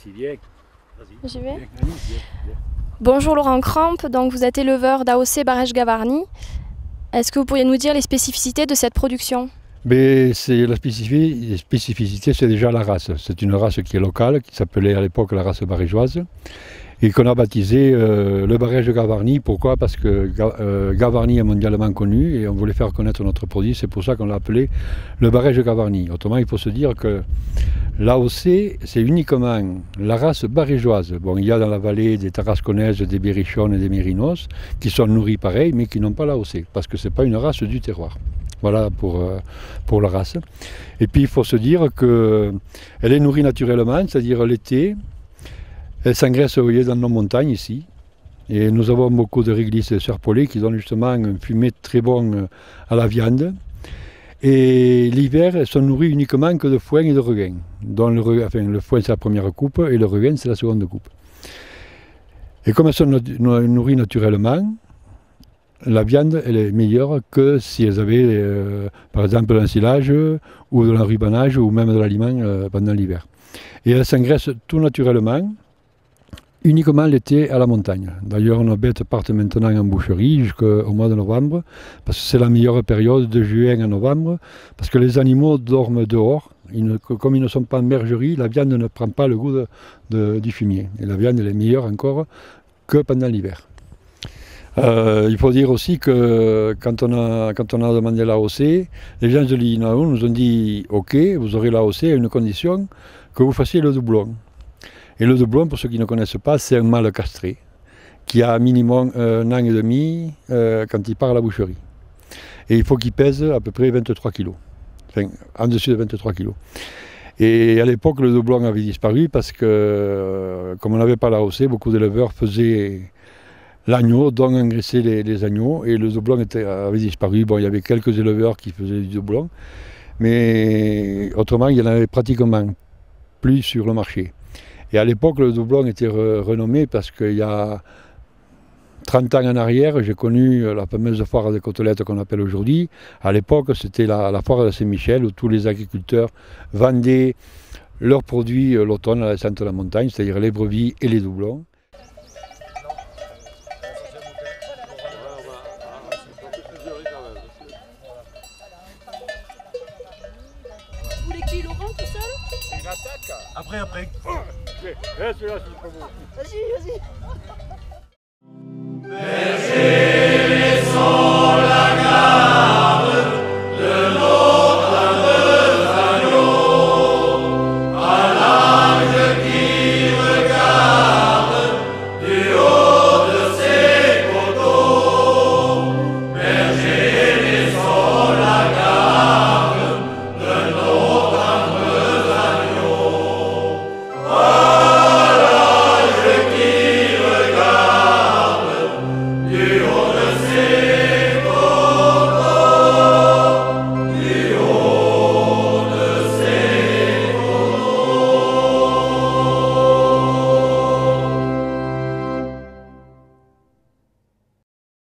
si, viens. J'y vais. Viens, Annie, viens. Bonjour Laurent Crampe, donc vous êtes éleveur d'AOC Barège Gavarnie. Est-ce que vous pourriez nous dire les spécificités de cette production? C'est la spécificité, c'est déjà la race. C'est une race qui est locale, qui s'appelait à l'époque la race barégeoise, et qu'on a baptisé le Barège de Gavarnie. Pourquoi? Parce que Gavarnie est mondialement connu et on voulait faire connaître notre produit. C'est pour ça qu'on l'a appelé le Barège de Gavarnie. Autrement, il faut se dire que l'AOC, c'est uniquement la race barégeoise. Bon, il y a dans la vallée des tarasconnaises, des berrichonnes et des mérinos qui sont nourris pareil, mais qui n'ont pas l'AOC, parce que ce n'est pas une race du terroir. Voilà pour la race. Et puis il faut se dire qu'elle est nourrie naturellement, c'est-à-dire l'été, elle s'engraisse dans nos montagnes ici. Et nous avons beaucoup de réglisses et de serpolets qui donnent justement un fumet très bon à la viande. Et l'hiver, elles sont nourries uniquement que de foin et de regain. Dont le foin c'est la première coupe et le regain c'est la seconde coupe. Et comme elles sont nourries naturellement, la viande elle est meilleure que si elles avaient par exemple un silage ou de l'enrubanage ou même de l'aliment pendant l'hiver. Et elles s'engraissent tout naturellement, uniquement l'été à la montagne. D'ailleurs nos bêtes partent maintenant en boucherie jusqu'au mois de novembre, parce que c'est la meilleure période de juin à novembre, parce que les animaux dorment dehors. Comme ils ne sont pas en bergerie, la viande ne prend pas le goût du fumier. Et la viande elle est meilleure encore que pendant l'hiver. Il faut dire aussi que quand on a demandé l'AOC, les gens de l'INAO nous ont dit « Ok, vous aurez l'AOC à une condition que vous fassiez le doublon ». Et le doublon, pour ceux qui ne connaissent pas, c'est un mâle castré qui a minimum 1 an et demi quand il part à la boucherie. Et il faut qu'il pèse à peu près 23 kg, enfin en dessus de 23 kg. Et à l'époque, le doublon avait disparu parce que, comme on n'avait pas l'AOC, beaucoup d'éleveurs faisaient l'agneau, donc engraisser les agneaux, et le doublon avait disparu. Bon, il y avait quelques éleveurs qui faisaient du doublon, mais autrement, il n'y en avait pratiquement plus sur le marché. Et à l'époque, le doublon était renommé parce qu'il y a 30 ans en arrière, j'ai connu la fameuse foire des côtelettes qu'on appelle aujourd'hui. À l'époque, c'était la foire de Saint-Michel où tous les agriculteurs vendaient leurs produits l'automne à la descente de la montagne, c'est-à-dire les brebis et les doublons. Vous voulez qui, Laurent, tout seul? Après. Celui-là, c'est pour vous. Vas-y.